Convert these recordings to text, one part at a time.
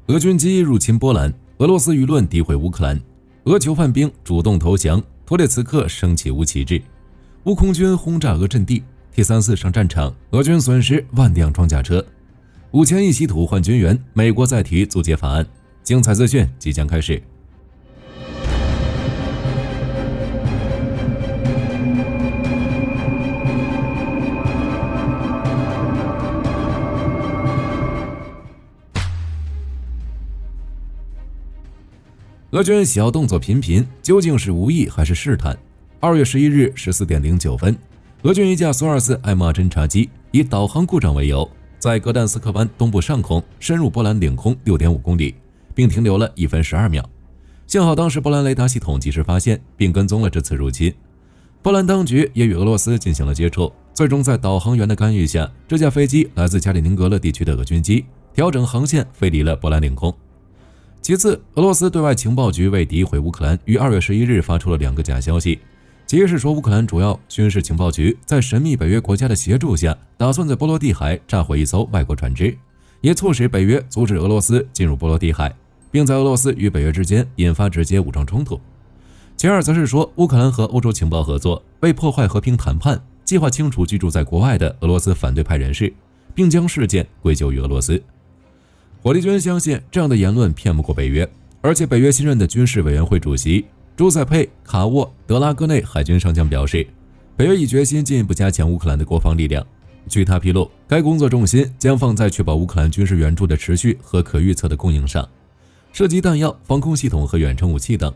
俄军机入侵波兰，俄罗斯舆论诋毁乌克兰，俄囚犯兵主动投降，托列茨克升起乌旗帜，乌空军轰炸俄阵地，T-34上战场，俄军损失万辆装甲车，5000亿稀土换军援，美国再提租借法案，精彩资讯即将开始。俄军小动作频频，究竟是无意还是试探？2月11日14点09分，俄军一架苏24 M2侦察机以导航故障为由，在格但斯克湾东部上空深入波兰领空 6.5 公里，并停留了1分12秒。幸好当时波兰雷达系统及时发现，并跟踪了这次入侵。波兰当局也与俄罗斯进行了接触，最终在导航员的干预下，这架飞机来自加里宁格勒地区的俄军机调整航线飞离了波兰领空。其次，俄罗斯对外情报局为诋毁乌克兰，于2月11日发出了2个假消息。其一是说，乌克兰主要军事情报局在神秘北约国家的协助下，打算在波罗的海炸毁一艘外国船只，也促使北约阻止俄罗斯进入波罗的海，并在俄罗斯与北约之间引发直接武装冲突。其二则是说，乌克兰和欧洲情报合作，为破坏和平谈判，计划清除居住在国外的俄罗斯反对派人士，并将事件归咎于俄罗斯。火力军相信这样的言论骗不过北约，而且北约新任的军事委员会主席朱塞佩·卡沃德拉戈内海军上将表示，北约已决心进一步加强乌克兰的国防力量。据他披露，该工作重心将放在确保乌克兰军事援助的持续和可预测的供应上，涉及弹药、防空系统和远程武器等。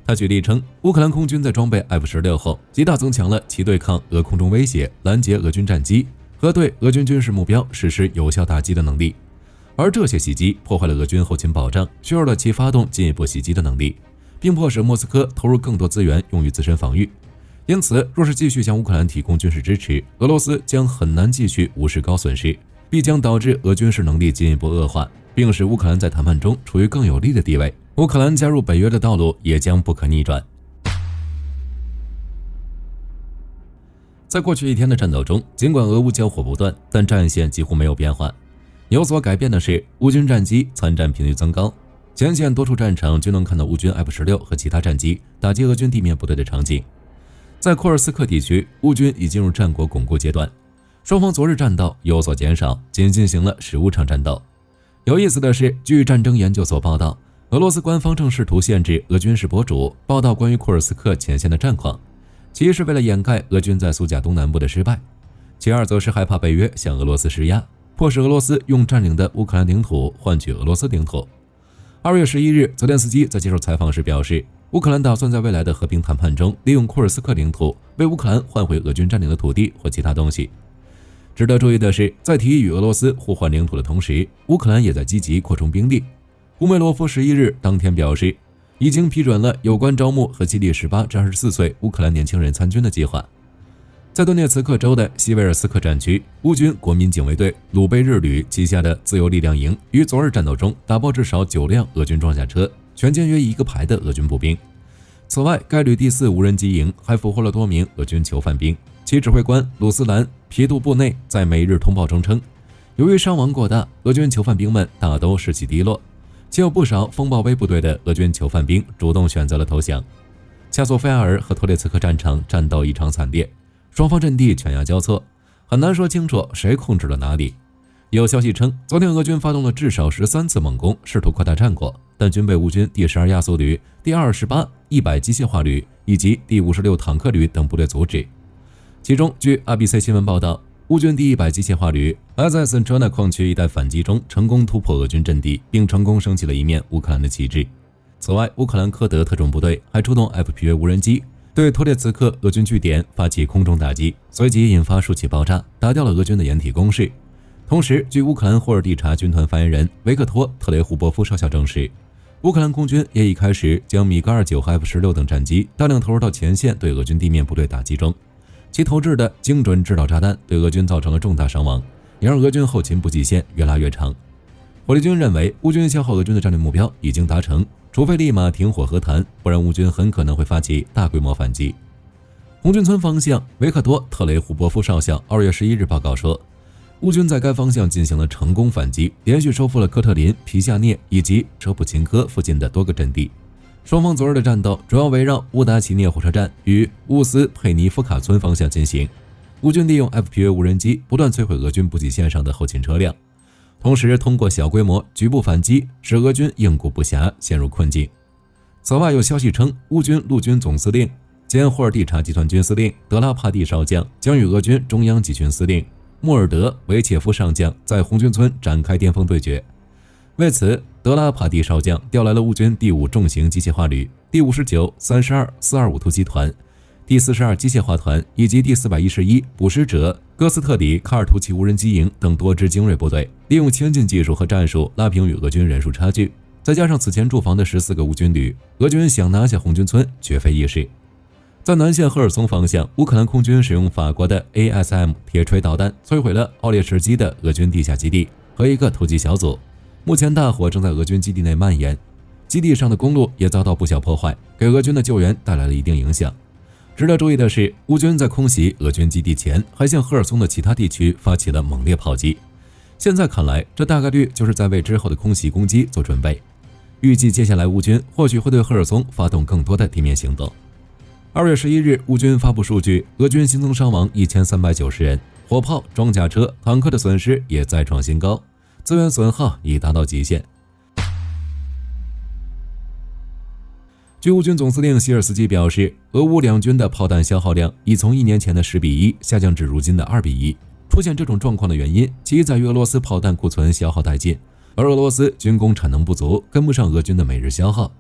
他举例称，乌克兰空军在装备 F-16 后，极大增强了其对抗俄空中威胁、拦截俄军战机和对俄军军事目标实施有效打击的能力。而这些袭击破坏了俄军后勤保障，削弱了其发动进一步袭击的能力，并迫使莫斯科投入更多资源用于自身防御。因此，若是继续向乌克兰提供军事支持，俄罗斯将很难继续无视高损失，必将导致俄军事能力进一步恶化，并使乌克兰在谈判中处于更有利的地位。乌克兰加入北约的道路也将不可逆转。在过去一天的战斗中，尽管俄乌交火不断，但战线几乎没有变化。有所改变的是，乌军战机参战频率增高，前线多处战场均能看到乌军 F-16 和其他战机打击俄军地面部队的场景。在库尔斯克地区，乌军已进入战果巩固阶段，双方昨日战斗有所减少，仅进行了15场战斗。有意思的是，据战争研究所报道，俄罗斯官方正试图限制俄军事博主报道关于库尔斯克前线的战况，其一是为了掩盖俄军在苏贾东南部的失败，其二则是害怕北约向俄罗斯施压，迫使俄罗斯用占领的乌克兰领土换取俄罗斯领土。2月11日，泽连斯基在接受采访时表示，乌克兰打算在未来的和平谈判中利用库尔斯克领土为乌克兰换回俄军占领的土地或其他东西。值得注意的是，在提议与俄罗斯互换领土的同时，乌克兰也在积极扩充兵力。乌梅罗夫11日当天表示，已经批准了有关招募和激励18至24岁乌克兰年轻人参军的计划。在顿涅茨克州的西维尔斯克战区，乌军国民警卫队鲁贝日旅旗下的自由力量营于昨日战斗中打爆至少9辆俄军装甲车，全歼约1个排的俄军步兵。此外，该旅第4无人机营还俘获了多名俄军囚犯兵。其指挥官鲁斯兰·皮杜布内在每日通报中称，由于伤亡过大，俄军囚犯兵们大都士气低落，且有不少风暴威部队的俄军囚犯兵主动选择了投降。恰索菲亚尔和托列茨克战场战斗异常惨烈，双方阵地犬牙交错，很难说清楚谁控制了哪里。有消息称，昨天俄军发动了至少13次猛攻，试图扩大战果，但均被乌军第12亚速旅、第28、100机械化旅以及第56坦克旅等部队阻止。其中，据 ABC 新闻报道，乌军第100机械化旅还在森车纳矿区一带反击中成功突破俄军阵地，并成功升起了一面乌克兰的旗帜。此外，乌克兰科德特种部队还出动 FPV 无人机对托列茨克俄军据点发起空中打击，随即引发数起爆炸，打掉了俄军的掩体攻势。同时，据乌克兰霍尔蒂察军团发言人维克托·特雷胡波夫少校证实，乌克兰空军也已开始将米格29和 F-16等战机大量投入到前线对俄军地面部队打击中，其投掷的精准制导炸弹对俄军造成了重大伤亡，也让俄军后勤补给线越拉越长。火力军认为，乌军消耗俄军的战略目标已经达成，除非立马停火和谈，不然乌军很可能会发起大规模反击。红军村方向，维克多·特雷胡波夫少校2月11日报告说，乌军在该方向进行了成功反击，连续收复了科特林、皮夏涅以及舍普琴科附近的多个阵地。双方昨日的战斗主要围绕乌达奇涅火车站与乌斯佩尼夫卡村方向进行。乌军利用 FPV 无人机不断摧毁俄军补给线上的后勤车辆，同时通过小规模局部反击，使俄军应顾不暇，陷入困境。此外，有消息称，乌军陆军总司令兼霍尔蒂察集团军司令德拉帕蒂少将将与俄军中央集群司令莫尔德维切夫上将在红军村展开巅峰对决。为此，德拉帕蒂少将调来了乌军第5重型机械化旅、第59、32、425突击团、第42机械化团以及第411捕食者哥斯特里卡尔图奇无人机营等多支精锐部队，利用先进技术和战术拉平与俄军人数差距。再加上此前驻防的14个乌军旅，俄军想拿下红军村绝非易事。在南线赫尔松方向，乌克兰空军使用法国的 ASM 铁锤导弹摧毁了奥列什基的俄军地下基地和一个突击小组。目前大火正在俄军基地内蔓延，基地上的公路也遭到不小破坏，给俄军的救援带来了一定影响。值得注意的是，乌军在空袭俄军基地前，还向赫尔松的其他地区发起了猛烈炮击。现在看来，这大概率就是在为之后的空袭攻击做准备。预计接下来乌军或许会对赫尔松发动更多的地面行动。2月11日，乌军发布数据，俄军新增伤亡1390人，火炮、装甲车、坦克的损失也再创新高，资源损耗已达到极限。据乌军总司令希尔斯基表示，俄乌两军的炮弹消耗量已从1年前的10:1下降至如今的2:1。出现这种状况的原因，其一在于俄罗斯炮弹库存消耗殆尽，而俄罗斯军工产能不足，跟不上俄军的每日消耗；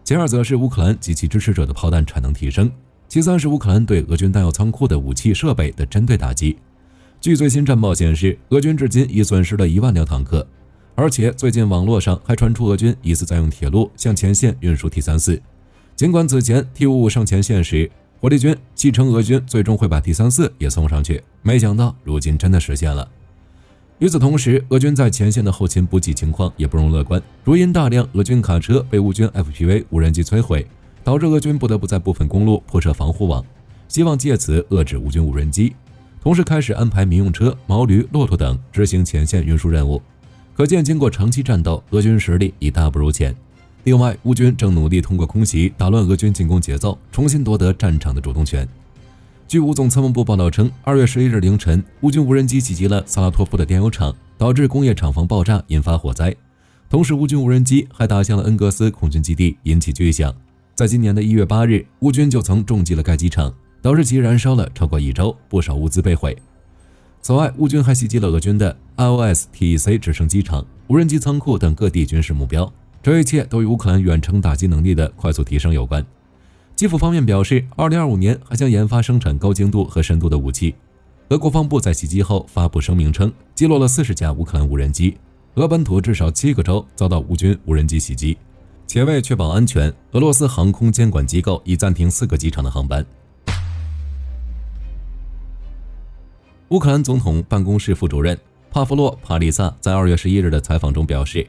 其二则是乌克兰及其支持者的炮弹产能提升；其三是乌克兰对俄军弹药仓库的武器设备的针对打击。据最新战报显示，俄军至今已损失了1万辆坦克，而且最近网络上还传出俄军疑似在用铁路向前线运输 T-34。尽管此前 T-55上前线时，火力军戏称俄军最终会把 T-34也送上去，没想到如今真的实现了。与此同时，俄军在前线的后勤补给情况也不容乐观，如因大量俄军卡车被乌军 FPV 无人机摧毁，导致俄军不得不在部分公路铺设防护网，希望借此遏制乌军无人机，同时开始安排民用车、毛驴、骆驼等执行前线运输任务。可见，经过长期战斗，俄军实力已大不如前。另外，乌军正努力通过空袭打乱俄军进攻节奏，重新夺得战场的主动权。据乌总参谋部报道称，2月11日凌晨，乌军无人机袭击了萨拉托夫的电油厂，导致工业厂房爆炸，引发火灾。同时，乌军无人机还打向了恩格斯空军基地，引起巨响。在今年的1月8日，乌军就曾重击了该机场，导致其燃烧了超过1周，不少物资被毁。此外，乌军还袭击了俄军的 IOS-TEC 直升机场、无人机仓库等各地军事目标。这一切都与乌克兰远程打击能力的快速提升有关。基辅方面表示，2025年还将研发生产高精度和深度的武器。俄国防部在袭击后发布声明称，击落了40架乌克兰无人机。俄本土至少7个州遭到乌军无人机袭击，且为确保安全，俄罗斯航空监管机构已暂停4个机场的航班。乌克兰总统办公室副主任帕夫洛·帕利萨在2月11日的采访中表示，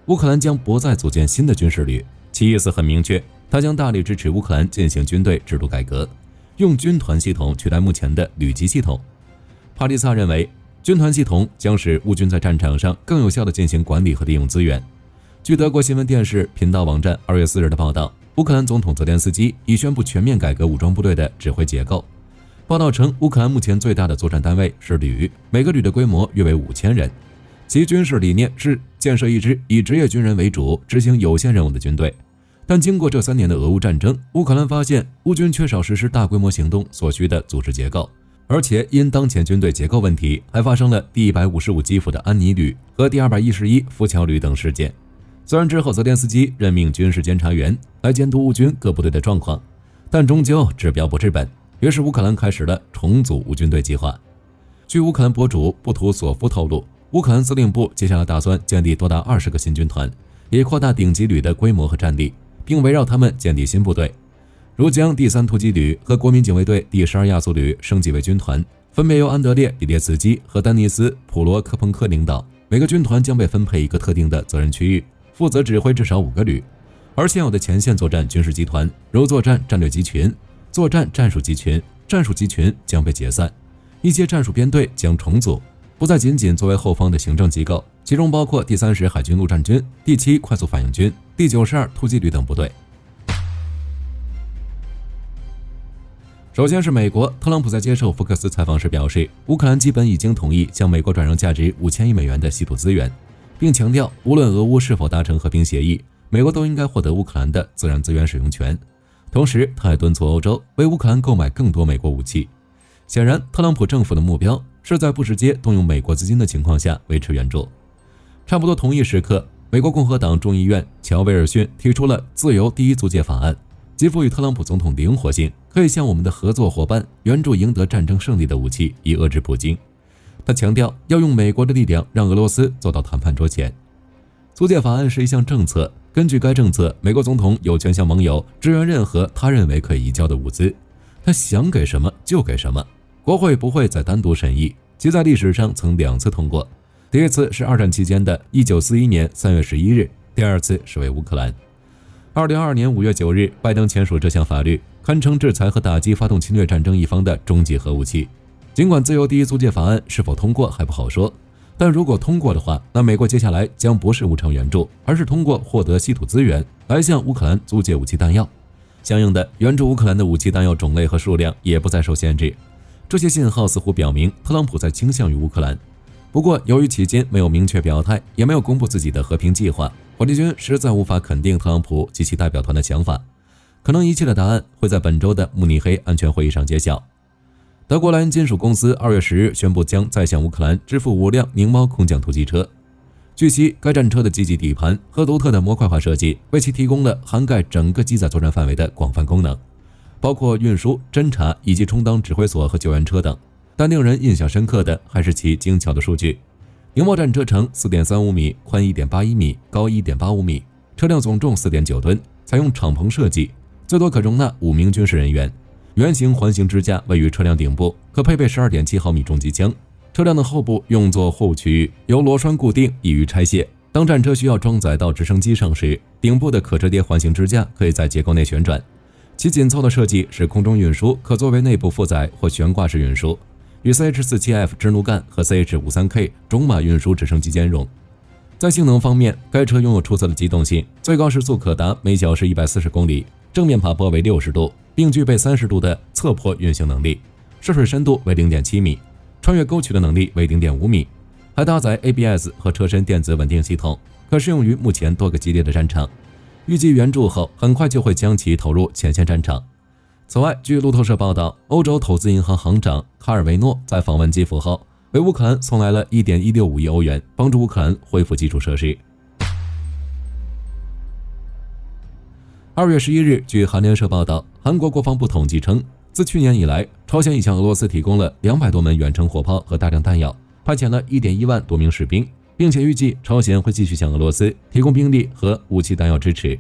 乌克兰将不再组建新的军事旅，其意思很明确，他将大力支持乌克兰进行军队制度改革，用军团系统取代目前的旅级系统。帕利萨认为，军团系统将使乌军在战场上更有效地进行管理和利用资源。据德国新闻电视频道网站2月4日的报道，乌克兰总统泽连斯基已宣布全面改革武装部队的指挥结构。报道称，乌克兰目前最大的作战单位是旅，每个旅的规模约为5000人。其军事理念是建设一支以职业军人为主、执行有限任务的军队。但经过这3年的俄乌战争，乌克兰发现乌军缺少实施大规模行动所需的组织结构，而且因当前军队结构问题，还发生了第155基辅的安妮旅和第211浮桥旅等事件。虽然之后泽连斯基任命军事监察员来监督乌军各部队的状况，但终究治标不治本，于是乌克兰开始了重组乌军队计划。据乌克兰博主布图索夫透露，乌克兰司令部接下来打算建立多达20个新军团，以扩大顶级旅的规模和战力，并围绕他们建立新部队，如将第3突击旅和国民警卫队第12亚速旅升级为军团，分别由安德烈·比列茨基和丹尼斯·普罗科彭科领导。每个军团将被分配一个特定的责任区域，负责指挥至少5个旅。而现有的前线作战军事集团，如作战战略集群、作战战术集群、战术集群将被解散，一些战术编队将重组。不再仅仅作为后方的行政机构，其中包括第30海军陆战军、第7快速反应军、第92突击旅等部队。首先是美国，特朗普在接受福克斯采访时表示，乌克兰基本已经同意向美国转让价值5000亿美元的稀土资源，并强调无论俄乌是否达成和平协议，美国都应该获得乌克兰的自然资源使用权。同时，他还敦促欧洲为乌克兰购买更多美国武器。显然，特朗普政府的目标是在不直接动用美国资金的情况下维持援助。差不多同一时刻，美国共和党众议院乔·威尔逊提出了自由第一租借法案，即赋予特朗普总统灵活性，可以向我们的合作伙伴援助赢得战争胜利的武器，以遏制普京。他强调要用美国的力量让俄罗斯走到谈判桌前。租借法案是一项政策，根据该政策，美国总统有权向盟友支援任何他认为可以移交的物资，他想给什么就给什么。国会不会再单独审议，其在历史上曾2次通过，第一次是二战期间的1941年3月11日，第二次是为乌克兰。2022年5月9日，拜登签署这项法律，堪称制裁和打击发动侵略战争一方的终极核武器。尽管自由第一租借法案是否通过还不好说，但如果通过的话，那美国接下来将不是无偿援助，而是通过获得稀土资源来向乌克兰租借武器弹药。相应的，援助乌克兰的武器弹药种类和数量也不再受限制。这些信号似乎表明特朗普在倾向于乌克兰。不过，由于期间没有明确表态，也没有公布自己的和平计划，火力军实在无法肯定特朗普及其代表团的想法。可能一切的答案会在本周的慕尼黑安全会议上揭晓。德国莱茵金属公司2月10日宣布将再向乌克兰支付5辆宁猫空降突击车。据悉，该战车的积极底盘和独特的模块化设计为其提供了涵盖整个机载作战范围的广泛功能，包括运输、侦察以及充当指挥所和救援车等。但令人印象深刻的还是其精巧的数据。宁猫战车长 4.35 米，宽 1.81 米，高 1.85 米，车辆总重 4.9 吨，采用敞篷设计，最多可容纳5名军事人员。圆形环形支架位于车辆顶部，可配备 12.7 毫米重机枪。车辆的后部用作货物区域，由螺栓固定，易于拆卸。当战车需要装载到直升机上时，顶部的可折叠环形支架可以在结构内旋转。其紧凑的设计使空中运输可作为内部负载或悬挂式运输，与 CH-47F 支弩杆和 CH-53K 种马运输直升机兼容。在性能方面，该车拥有出色的机动性，最高时速可达每小时140公里，正面爬坡为60度，并具备30度的侧坡运行能力，涉水深度为 0.7 米，穿越沟渠的能力为 0.5 米，还搭载 ABS 和车身电子稳定系统，可适用于目前多个激烈的战场。预计援助后很快就会将其投入前线战场。此外，据路透社报道，欧洲投资银行行长卡尔维诺在访问基辅后，为乌克兰送来了 1.165 亿欧元，帮助乌克兰恢复基础设施。2月11日，据韩联社报道，韩国国防部统计称，自去年以来，朝鲜已向俄罗斯提供了200多门远程火炮和大量弹药，派遣了 1.1 万多名士兵，并且预计朝鲜会继续向俄罗斯提供兵力和武器弹药支持。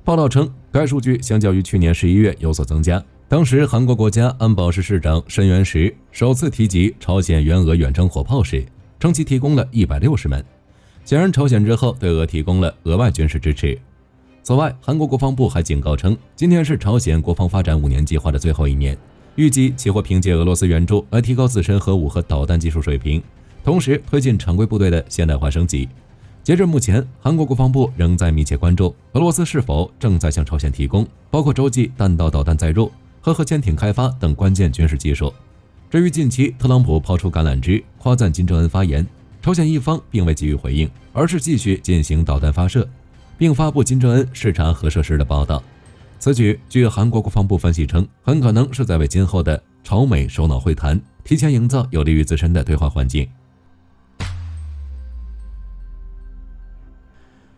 报道称，该数据相较于去年11月有所增加。当时，韩国国家安保室室长申元实首次提及朝鲜援俄远程火炮时，称其提供了160门。显然，朝鲜之后对俄提供了额外军事支持。此外，韩国国防部还警告称，今年是朝鲜国防发展5年计划的最后一年，预计其会凭借俄罗斯援助来提高自身核武和导弹技术水平，同时推进常规部队的现代化升级。截至目前，韩国国防部仍在密切关注俄罗斯是否正在向朝鲜提供包括洲际弹道导弹载入和核潜艇开发等关键军事技术。至于近期特朗普抛出橄榄枝，夸赞金正恩发言，朝鲜一方并未给予回应，而是继续进行导弹发射，并发布金正恩视察核设施的报道。此举据韩国国防部分析称，很可能是在为今后的朝美首脑会谈提前营造有利于自身的对话环境。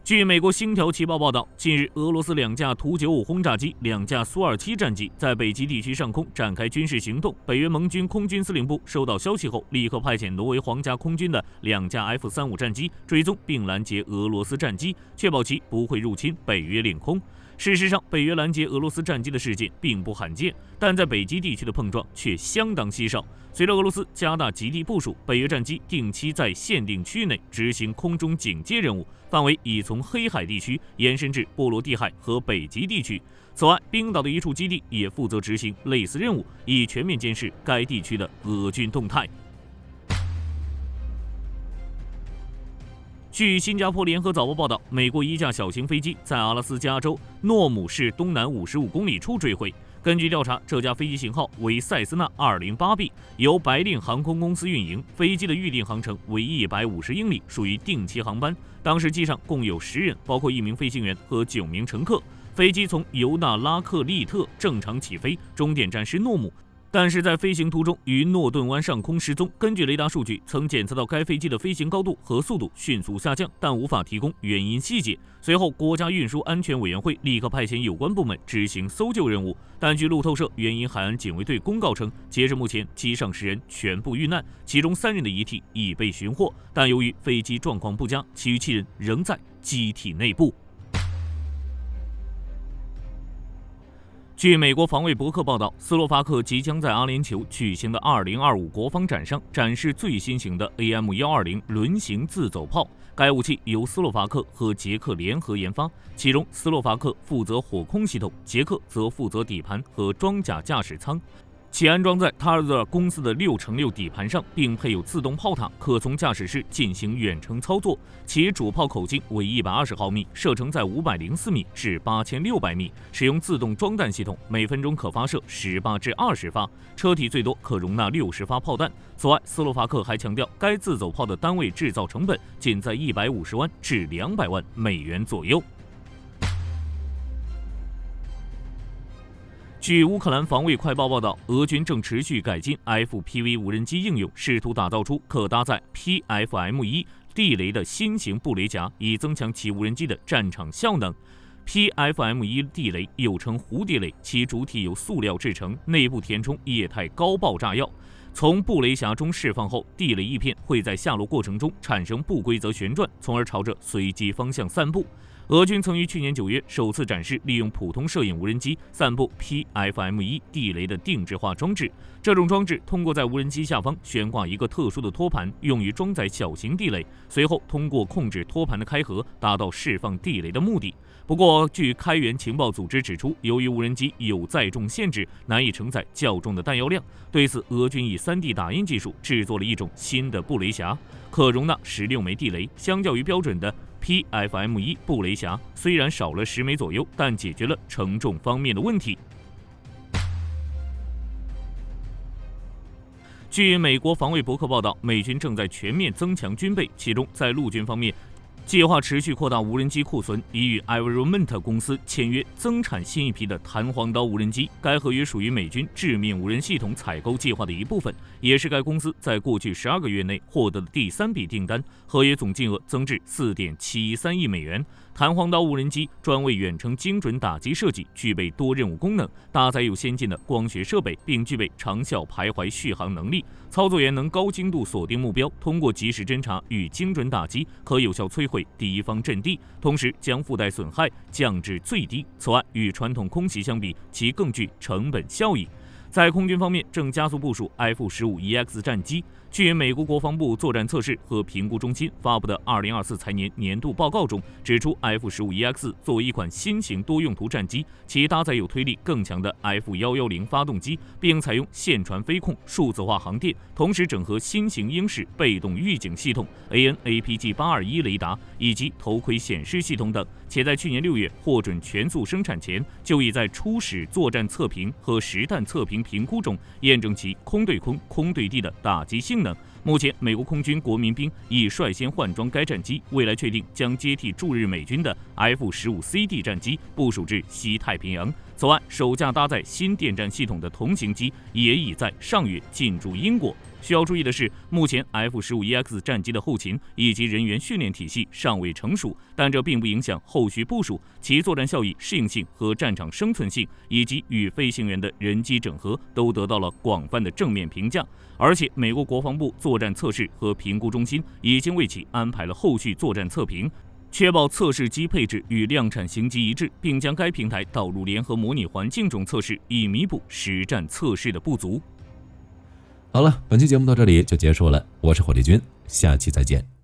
据美国《星条旗报》报道，近日俄罗斯2架图95轰炸机、2架苏27战机在北极地区上空展开军事行动。北约盟军空军司令部收到消息后，立刻派遣挪威皇家空军的2架 F-35战机追踪并拦截俄罗斯战机，确保其不会入侵北约领空。事实上，北约拦截俄罗斯战机的事件并不罕见，但在北极地区的碰撞却相当稀少。随着俄罗斯加大极地部署，北约战机定期在限定区域内执行空中警戒任务，范围已从黑海地区延伸至波罗的海和北极地区。此外，冰岛的一处基地也负责执行类似任务，以全面监视该地区的俄军动态。据新加坡联合早报报道，美国一架小型飞机在阿拉斯加州诺姆市东南55公里处坠毁。根据调查，这架飞机型号为塞斯纳 208B， 由白令航空公司运营。飞机的预定航程为150英里，属于定期航班。当时机上共有10人，包括1名飞行员和9名乘客。飞机从尤纳拉克利特正常起飞，终点站是诺姆。但是在飞行途中于诺顿湾上空失踪。根据雷达数据，曾检测到该飞机的飞行高度和速度迅速下降，但无法提供原因细节。随后，国家运输安全委员会立刻派遣有关部门执行搜救任务。但据路透社原因海岸警卫队公告称，截至目前，机上10人全部遇难，其中3人的遗体已被寻获，但由于飞机状况不佳，其余7人仍在机体内部。据美国防卫博客报道，斯洛伐克即将在阿联酋举行的2025国防展上展示最新型的 AM120 轮型自走炮。该武器由斯洛伐克和捷克联合研发，其中斯洛伐克负责火控系统，捷克则负责底盘和装甲驾驶舱。其安装在塔尔泽公司的6×6底盘上，并配有自动炮塔，可从驾驶室进行远程操作。其主炮口径为120毫米，射程在504米至8600米，使用自动装弹系统，每分钟可发射18至20发，车体最多可容纳60发炮弹。此外，斯洛伐克还强调，该自走炮的单位制造成本仅在150万至200万美元左右。据乌克兰防卫快报报道，俄军正持续改进 FPV 无人机应用，试图打造出可搭载 PFM-1 地雷的新型布雷夹，以增强其无人机的战场效能。PFM-1 地雷又称蝴蝶雷，其主体由塑料制成，内部填充液态高爆炸药。从布雷匣中释放后，地雷翼片会在下落过程中产生不规则旋转，从而朝着随机方向散布。俄军曾于去年9月首次展示利用普通摄影无人机散布 PFM-1 地雷的定制化装置。这种装置通过在无人机下方悬挂一个特殊的托盘，用于装载小型地雷，随后通过控制托盘的开合，达到释放地雷的目的。不过，据开源情报组织指出，由于无人机有载重限制，难以承载较重的弹药量。对此，俄军以 3D 打印技术制作了一种新的布雷匣，可容纳16枚地雷。相较于标准的PFM-1 布雷匣，虽然少了10枚左右，但解决了承重方面的问题。据美国防卫博客报道，美军正在全面增强军备，其中在陆军方面，计划持续扩大无人机库存，已与 Iverment 公司签约增产新一批的弹簧刀无人机。该合约属于美军致命无人系统采购计划的一部分，也是该公司在过去12个月内获得的第3笔订单，合约总金额增至4.713亿美元。弹簧刀无人机专为远程精准打击设计，具备多任务功能，搭载有先进的光学设备，并具备长效徘徊续航能力。操作员能高精度锁定目标，通过及时侦察与精准打击，可有效摧毁敌方阵地，同时将附带损害降至最低。此外，与传统空袭相比，其更具成本效益。在空军方面，正加速部署 F-15EX 战机。据美国国防部作战测试和评估中心发布的2024财年年度报告中指出， F-15EX 作为一款新型多用途战机，其搭载有推力更强的 F-110发动机，并采用线传飞控、数字化航电，同时整合新型鹰式被动预警系统、AN/APG821 雷达以及头盔显示系统等，且在去年6月获准全速生产前，就已在初始作战测评和实弹测评评估中验证其空对空、空对地的打击性能。目前，美国空军国民兵已率先换装该战机，未来确定将接替驻日美军的 F-15CD 战机部署至西太平洋。此外，首架搭载新电站系统的同型机也已在上月进驻英国。需要注意的是，目前 F-15EX 战机的后勤以及人员训练体系尚未成熟，但这并不影响后续部署，其作战效益、适应性和战场生存性，以及与飞行员的人机整合都得到了广泛的正面评价。而且，美国国防部作战测试和评估中心已经为其安排了后续作战测评，确保测试机配置与量产型机一致，并将该平台导入联合模拟环境中测试，以弥补实战测试的不足。好了，本期节目到这里就结束了，我是火力军，下期再见。